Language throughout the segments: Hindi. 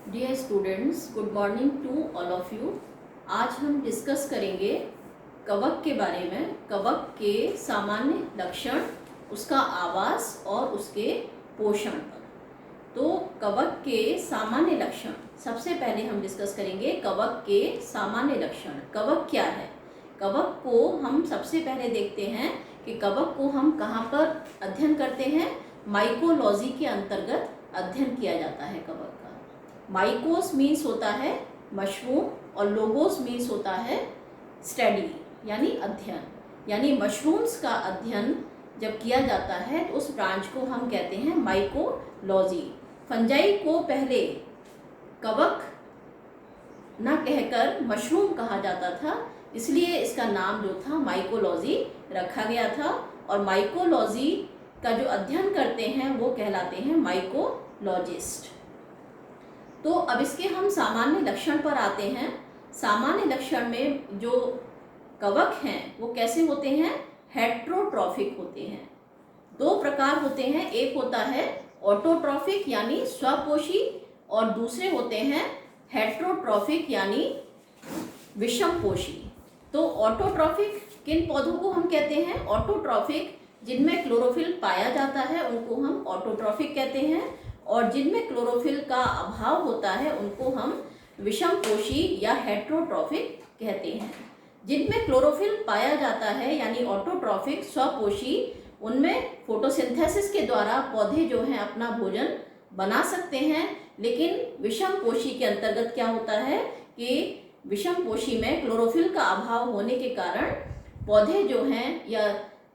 Dear students, good morning to all of you. आज हम डिस्कस करेंगे कवक के बारे में। कवक के सामान्य लक्षण, उसका आवास और उसके पोषण पर। तो कवक के सामान्य लक्षण सबसे पहले हम डिस्कस करेंगे। कवक के सामान्य लक्षण, कवक क्या है। कवक को हम सबसे पहले देखते हैं कि कवक को हम कहाँ पर अध्ययन करते हैं। माइकोलॉजी के अंतर्गत अध्ययन किया जाता है कवक का। माइकोस मीन्स होता है मशरूम और लोगोस मीन्स होता है स्टडी यानी अध्ययन। यानी मशरूम्स का अध्ययन जब किया जाता है तो उस ब्रांच को हम कहते हैं माइकोलॉजी। फंजाई को पहले कवक ना कहकर मशरूम कहा जाता था, इसलिए इसका नाम जो था माइकोलॉजी रखा गया था। और माइकोलॉजी का जो अध्ययन करते हैं वो कहलाते हैं माइकोलॉजिस्ट। तो अब इसके हम सामान्य लक्षण पर आते हैं। सामान्य लक्षण में जो कवक हैं वो कैसे होते हैं, हेट्रोट्रॉफिक होते हैं। दो प्रकार होते हैं, एक होता है ऑटोट्रॉफिक यानी स्वपोषी और दूसरे होते हैं हेट्रोट्रॉफिक यानी विषमपोषी। तो ऑटोट्रॉफिक किन पौधों को हम कहते हैं, ऑटोट्रॉफिक जिनमें क्लोरोफिल पाया जाता है उनको हम ऑटोट्रॉफिक कहते हैं, और जिनमें क्लोरोफिल का अभाव होता है उनको हम विषमपोषी या हेट्रोट्रॉफिक कहते हैं। जिनमें क्लोरोफिल पाया जाता है यानी ऑटोट्रॉफिक स्वपोषी, उनमें फोटोसिंथेसिस के द्वारा पौधे जो हैं अपना भोजन बना सकते हैं। लेकिन विषमपोषी के अंतर्गत क्या होता है कि विषमपोषी में क्लोरोफिल का अभाव होने के कारण पौधे जो हैं या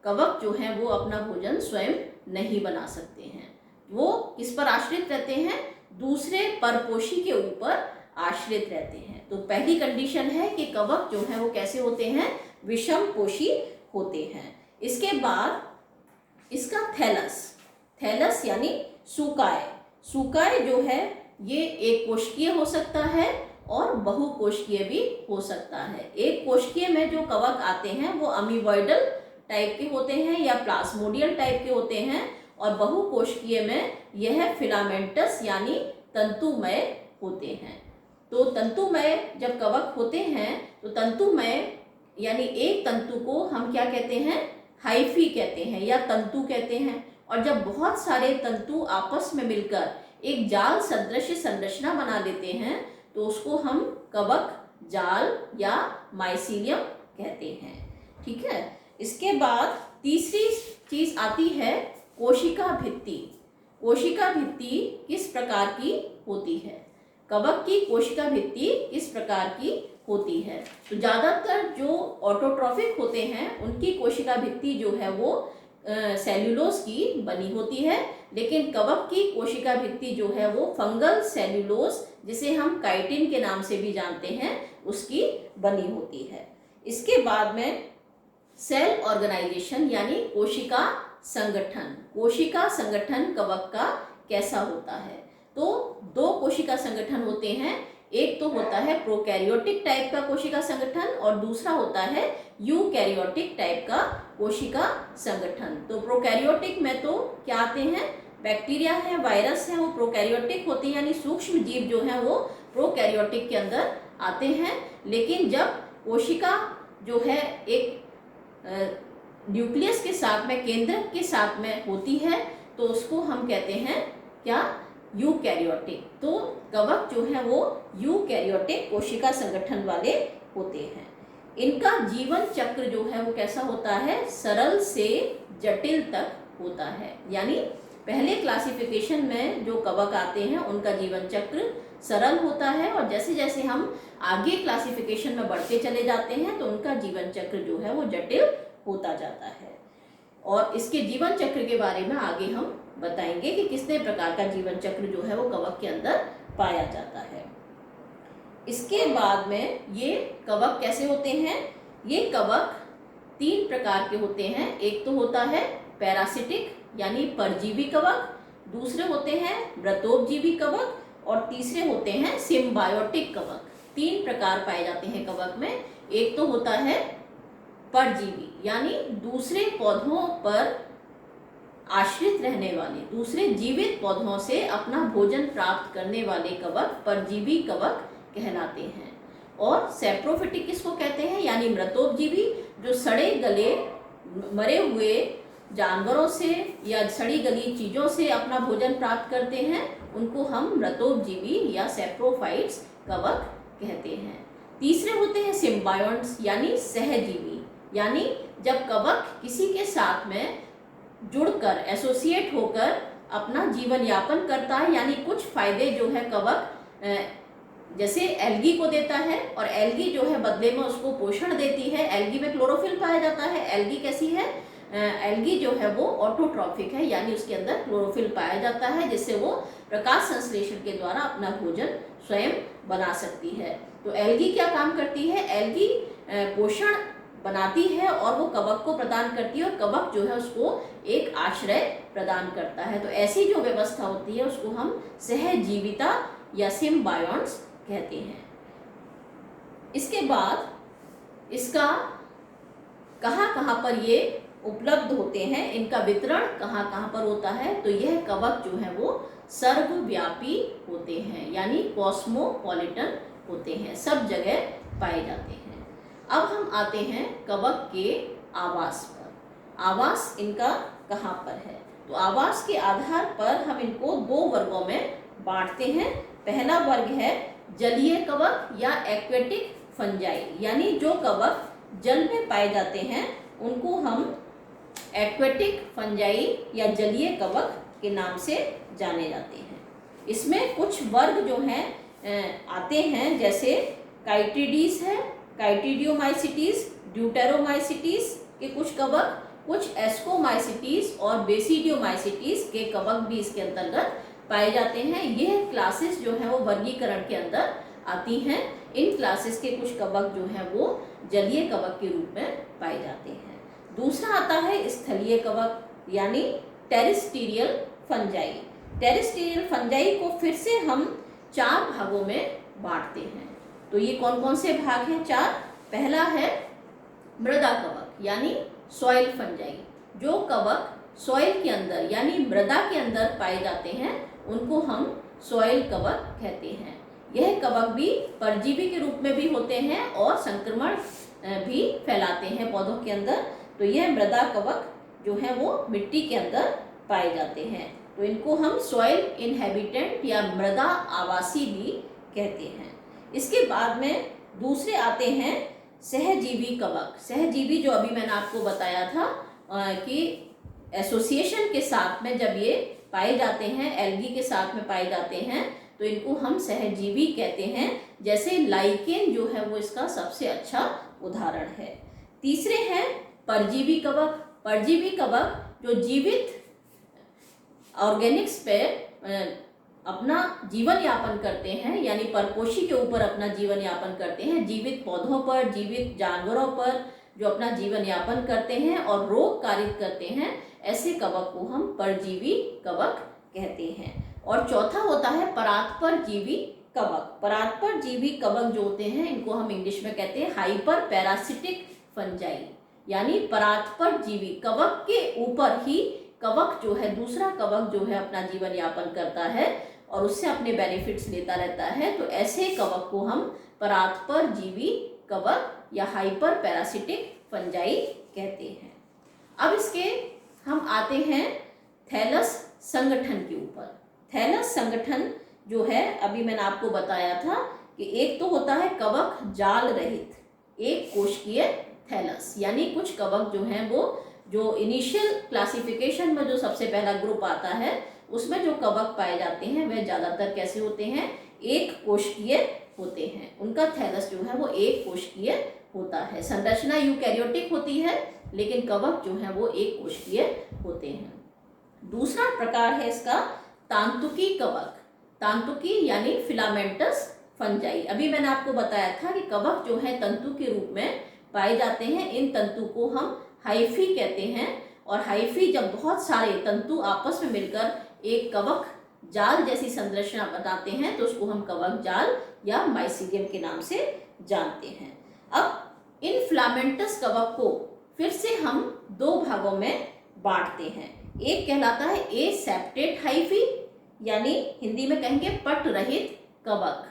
कवक जो हैं वो अपना भोजन स्वयं नहीं बना सकते हैं। वो किस पर आश्रित रहते हैं, दूसरे परपोषी के ऊपर आश्रित रहते हैं। तो पहली कंडीशन है कि कवक जो है वो कैसे होते हैं, विषमपोषी होते हैं। इसके बाद इसका थैलस, थैलस यानी सूकाय। सूकाय जो है ये एक कोशिकीय हो सकता है और बहुकोशिकीय भी हो सकता है। एक कोशिकीय में जो कवक आते हैं वो अमीबॉइडल टाइप के होते हैं या प्लाज्मोडियल टाइप के होते हैं, और बहुकोशिकीय में यह फिलामेंटस यानी तंतुमय होते हैं। तो तंतुमय जब कवक होते हैं तो तंतुमय यानी एक तंतु को हम क्या कहते हैं, हाइफी कहते हैं या तंतु कहते हैं। और जब बहुत सारे तंतु आपस में मिलकर एक जाल सदृश संरचना बना लेते हैं तो उसको हम कवक जाल या माइसीलियम कहते हैं। ठीक है। इसके बाद तीसरी चीज आती है कोशिका भित्ति। कोशिका भित्ति किस प्रकार की होती है, कवक की कोशिका भित्ति किस प्रकार की होती है। तो ज़्यादातर जो ऑटोट्रॉफिक होते हैं उनकी कोशिका भित्ति जो है वो सेल्यूलोज की बनी होती है, लेकिन कवक की कोशिका भित्ति जो है वो फंगल सेल्यूलोज, जिसे हम काइटिन के नाम से भी जानते हैं, उसकी बनी होती है। इसके बाद में सेल ऑर्गेनाइजेशन यानी कोशिका संगठन। कोशिका संगठन कवक का कैसा होता है, तो दो कोशिका संगठन होते हैं। एक तो होता है प्रोकैरियोटिक टाइप का कोशिका संगठन और दूसरा होता है यूकैरियोटिक टाइप का कोशिका संगठन। तो प्रोकैरियोटिक में तो क्या आते हैं, बैक्टीरिया है, वायरस है, वो प्रोकैरियोटिक होते हैं यानी सूक्ष्म जीव जो है वो प्रोकैरियोटिक के अंदर आते हैं। लेकिन जब कोशिका जो है एक न्यूक्लियस के साथ में, केंद्रक के साथ में होती है तो उसको हम कहते हैं क्या, यूकैरियोटिक। तो कवक जो है वो यूकैरियोटिक कोशिका संगठन वाले होते हैं। इनका जीवन चक्र जो है वो कैसा होता है, सरल से जटिल तक होता है। यानी पहले क्लासिफिकेशन में जो कवक आते हैं उनका जीवन चक्र सरल होता है, और जैसे जैसे हम आगे क्लासिफिकेशन में बढ़ते चले जाते हैं तो उनका जीवन चक्र जो है वो जटिल होता जाता है। और इसके जीवन चक्र के बारे में आगे हम बताएंगे कि कितने प्रकार का जीवन चक्र जो है वो कवक के अंदर पाया जाता है। इसके बाद में ये कवक कैसे होते हैं, ये कवक तीन प्रकार के होते हैं। एक तो होता है पैरासिटिक यानी परजीवी कवक, दूसरे होते हैं व्रतोपजीवी कवक, और तीसरे होते हैं सिम्बायोटिक कवक। तीन प्रकार पाए जाते हैं कवक में। एक तो होता है परजीवी यानी दूसरे पौधों पर आश्रित रहने वाले दूसरे जीवित पौधों से अपना भोजन प्राप्त करने वाले कवक परजीवी कवक कहलाते हैं। और सैप्रोफिटिक किसको कहते हैं, यानी मृतोपजीवी, जो सड़े गले मरे हुए जानवरों से या सड़ी गली चीज़ों से अपना भोजन प्राप्त करते हैं, उनको हम मृतोपजीवी या सैप्रोफाइट्स कवक कहते हैं। तीसरे होते हैं सिम्बायोंट्स यानी सहजीवी, यानी जब कवक किसी के साथ में जुड़कर एसोसिएट होकर अपना जीवन यापन करता है, यानी कुछ फायदे जो है कवक जैसे एल्गी को देता है और एल्गी जो है बदले में उसको पोषण देती है। एल्गी में क्लोरोफिल पाया जाता है। एल्गी कैसी है, एल्गी जो है वो ऑटोट्रॉफिक है, यानी उसके अंदर क्लोरोफिल पाया जाता है, जिससे वो प्रकाश संश्लेषण के द्वारा अपना भोजन स्वयं बना सकती है। तो एल्गी क्या काम करती है, एल्गी पोषण बनाती है और वो कवक को प्रदान करती है, और कवक जो है उसको एक आश्रय प्रदान करता है। तो ऐसी जो व्यवस्था होती है उसको हम सहजीविता या सिम्बायोंट्स कहते हैं। इसके बाद इसका कहाँ पर ये उपलब्ध होते हैं, इनका वितरण कहाँ पर होता है, तो यह कवक जो है वो सर्वव्यापी होते हैं, यानी कॉस्मोपॉलिटन होते हैं, सब जगह पाए जाते हैं। अब हम आते हैं कवक के आवास पर। आवास इनका कहाँ पर है, तो आवास के आधार पर हम इनको दो वर्गों में बांटते हैं। पहला वर्ग है जलीय कवक या एक्वेटिक फंजाई, यानी जो कवक जल में पाए जाते हैं उनको हम एक्वेटिक फंजाई या जलीय कवक के नाम से जाने जाते हैं। इसमें कुछ वर्ग जो हैं आते हैं, जैसे काइटिडीज है, काइटिडियोमाइसिटीज, ड्यूटेरोमाइसिटीज के कुछ कवक, कुछ एस्कोमाइसिटीज और बेसिडियोमाइसिटीज के कवक भी इसके अंतर्गत पाए जाते हैं। यह क्लासेस जो है वो वर्गीकरण के अंदर आती हैं। इन क्लासेस के कुछ कवक जो हैं वो जलीय कवक के रूप में पाए जाते हैं। दूसरा आता है स्थलीय कवक, यानी टेरेस्ट्रियल फंजाई। टेरेस्ट्रियल फंजाई को फिर से हम 4 भागों में बांटते हैं। तो ये कौन कौन से भाग हैं, 4। पहला है मृदा कवक, यानी सॉइल फंजाई। जो कवक सॉइल के अंदर यानी मृदा के अंदर पाए जाते हैं उनको हम सॉइल कवक कहते हैं। यह कवक भी परजीवी के रूप में भी होते हैं और संक्रमण भी फैलाते हैं पौधों के अंदर। तो यह मृदा कवक जो है वो मिट्टी के अंदर पाए जाते हैं, तो इनको हम सॉइल इनहेबिटेंट या मृदा आवासी भी कहते हैं। इसके बाद में दूसरे आते हैं सहजीवी कवक। सहजीवी जो अभी मैंने आपको बताया था कि एसोसिएशन के साथ में जब ये पाए जाते हैं, एल्गी के साथ में पाए जाते हैं, तो इनको हम सहजीवी कहते हैं। जैसे लाइकेन जो है वो इसका सबसे अच्छा उदाहरण है। तीसरे हैं परजीवी कवक। परजीवी कवक जो जीवित ऑर्गेनिक्स पे अपना जीवन यापन करते हैं, यानी परपोषी के ऊपर अपना जीवन यापन करते हैं, जीवित पौधों पर, जीवित जानवरों पर जो अपना जीवन यापन करते हैं और रोग कारित करते हैं, ऐसे कवक को हम परजीवी कवक कहते हैं। और चौथा होता है परात्परजीवी कवक। परात्परजीवी कवक जो होते हैं इनको हम इंग्लिश में कहते हैं हाइपर पैरासिटिक फंजाई, यानी परात्परजीवी कवक के ऊपर ही कवक जो है, दूसरा कवक जो है अपना जीवन यापन करता है और उससे अपने बेनिफिट्स लेता रहता है। तो ऐसे कवक को हम परात्परजीवी कवक या हाइपर पैरासिटिक फंजाई कहते हैं। अब इसके हम आते हैं थैलस संगठन के ऊपर। थैलस संगठन जो है अभी मैंने आपको बताया था कि एक तो होता है कवक जाल रहित एक कोशिकीय थैलस, यानी कुछ कवक जो हैं वो जो इनिशियल क्लासिफिकेशन में जो सबसे पहला ग्रुप आता है उसमें जो कवक पाए जाते हैं वह ज़्यादातर कैसे होते हैं, एक कोशिकीय होते हैं। उनका थैलस जो है वो एक कोशिकीय होता है। संरचना यूकैरियोटिक होती है लेकिन कवक जो है वो एक कोशिकीय होते हैं। दूसरा प्रकार है इसका तांतुकी कवक। तांतुकी यानी फिलामेंटस फंजाई। अभी मैंने आपको बताया था कि कवक जो है तंतु के रूप में पाए जाते हैं। इन तंतु को हम हाइफी कहते हैं और हाइफी जब बहुत सारे तंतु आपस में मिलकर एक कवक जाल जैसी संरचना बनाते हैं तो उसको हम कवक जाल या माइसीडियम के नाम से जानते हैं। अब इन फिलामेंटस कवक को फिर से हम 2 भागों में बांटते हैं। एक कहलाता है एसेप्टेट हाइफी, यानी हिंदी में कहेंगे पट रहित कवक,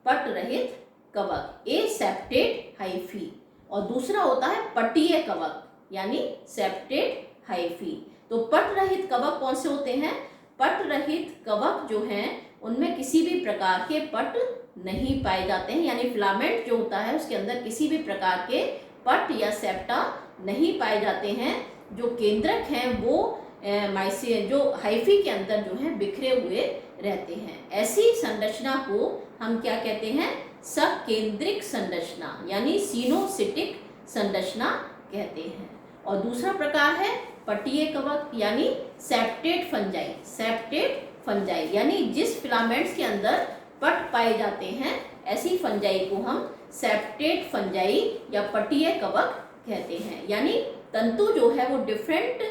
पट रहित कवक, एसेप्टेट हाइफी। और दूसरा होता है पटीय कवक, यानी सेप्टेट हाइफी। तो पट रहित कवक कौन से होते हैं? पट रहित कवक जो हैं उनमें किसी भी प्रकार के पट नहीं पाए जाते हैं, यानी फिलामेंट जो होता है उसके अंदर किसी भी प्रकार के पट या सेप्टा नहीं पाए जाते हैं। जो केंद्रक हैं वो जो हाइफी के अंदर जो है बिखरे हुए रहते हैं। ऐसी संरचना को हम क्या कहते हैं? सकेंद्रिक संरचना, यानी सिनोसिटिक संरचना कहते हैं। और दूसरा प्रकार है पटीय कवक, यानी सेप्टेट फंजाई, सेप्टेट फंजाई, यानी जिस फिलामेंट्स के अंदर पट पाए जाते हैं ऐसी फंजाई को हम सेप्टेट फंजाई या पटीय कवक कहते हैं। यानी तंतु जो है वो डिफरेंट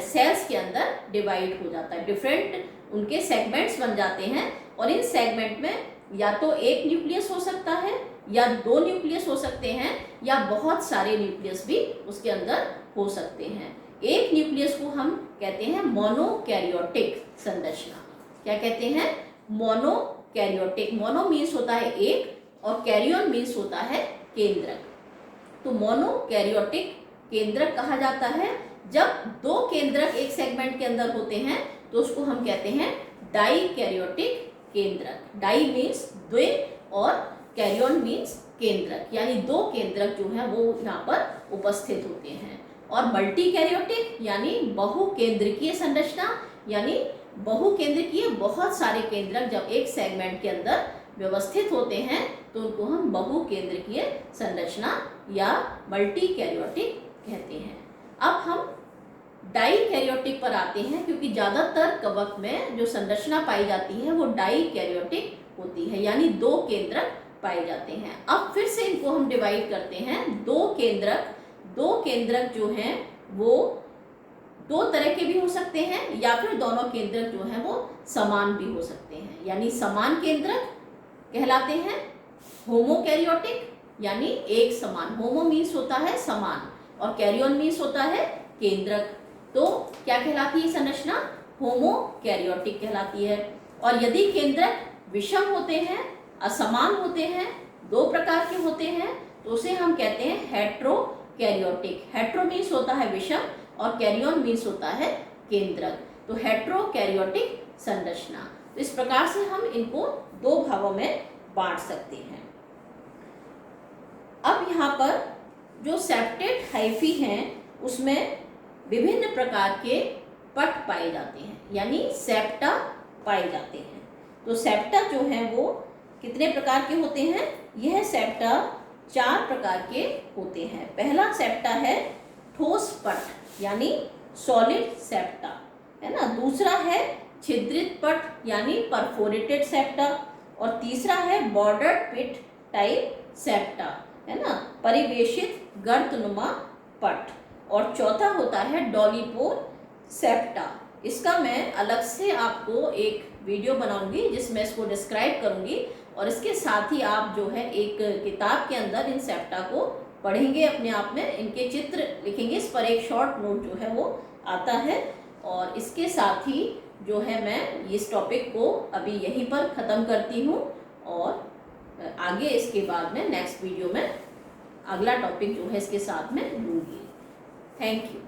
सेल्स के अंदर डिवाइड हो जाता है, डिफरेंट उनके सेगमेंट्स बन जाते हैं, और इन सेगमेंट में या तो एक न्यूक्लियस हो सकता है या दो न्यूक्लियस हो सकते हैं या बहुत सारे न्यूक्लियस भी उसके अंदर हो सकते हैं। एक न्यूक्लियस को हम कहते हैं मोनोकैरियोटिक संरचना। क्या कहते हैं? मोनोकैरियोटिक। मोनो मीन्स होता है एक और कैरियन मीन्स होता है केंद्रक। तो मोनोकैरियोटिक केंद्रक कहा जाता है जब दो केंद्रक एक सेगमेंट के अंदर होते हैं, तो उसको हम कहते हैं डाइकैरियोटिक केंद्रक। डाई मीन्स द्वे और कैरियन मीन्स केंद्रक, यानी दो केंद्रक जो है वो यहाँ पर उपस्थित होते हैं। और मल्टीकैरियोटिक यानी बहुकेंद्रकीय संरचना, यानी बहुकेंद्रकीय बहुत सारे केंद्रक जब एक सेगमेंट के अंदर व्यवस्थित होते हैं तो उनको हम बहुकेंद्रकीय संरचना या मल्टीकैरियोटिक कहते हैं। अब हम डाइकैरियोटिक पर आते हैं, क्योंकि ज़्यादातर कवक में जो संरचना पाई जाती है वो डाइकैरियोटिक होती है, यानी दो केंद्रक पाए जाते हैं। अब फिर से इनको हम डिवाइड करते हैं। दो केंद्रक जो हैं वो दो तरह के भी हो सकते हैं या फिर दोनों केंद्रक जो हैं वो समान भी हो सकते हैं, यानी समान केंद्रक कहलाते हैं। होमोकैरियोटिक यानी एक समान, होमो मीन्स होता है समान और कैरियन मीन्स होता है केंद्रक। तो क्या कहलाती है संरचना? होमोकैरियोटिक कहलाती है। और यदि केंद्रक विषम होते हैं, असमान होते हैं, दो प्रकार के होते हैं, तो उसे हम कहते हैं हेट्रोकैरियोटिक। हेट्रो मीन्स होता है विषम और कैरियन मीन्स होता है केंद्रक। तो हेट्रोकैरियोटिक संरचना। तो इस प्रकार से हम इनको दो भागों में बांट सकते हैं। अब यहाँ पर जो सेप्टेट हाइफी हैं उसमें विभिन्न प्रकार के पट पाए जाते हैं, यानी सेप्टा पाए जाते हैं। तो सेप्टा जो हैं वो कितने प्रकार के होते हैं? यह सेप्टा 4 प्रकार के होते हैं। पहला सेप्टा है ठोस पट, यानी सॉलिड सेप्टा, है ना। दूसरा है छिद्रित पट, यानी परफोरेटेड सेप्टा। और तीसरा है बॉर्डर पिट टाइप सेप्टा, है ना, परिवेशित गर्तनुमा पट। और चौथा होता है डॉलीपोर सेप्टा। इसका मैं अलग से आपको एक वीडियो बनाऊंगी जिसमें इसको डिस्क्राइब करूंगी, और इसके साथ ही आप जो है एक किताब के अंदर इन सेप्टा को पढ़ेंगे, अपने आप में इनके चित्र लिखेंगे। इस पर एक शॉर्ट नोट जो है वो आता है। और इसके साथ ही जो है मैं इस टॉपिक को अभी यहीं पर ख़त्म करती हूँ, और आगे इसके बाद में नेक्स्ट वीडियो में अगला टॉपिक जो है इसके साथ में लूँगी। Thank you.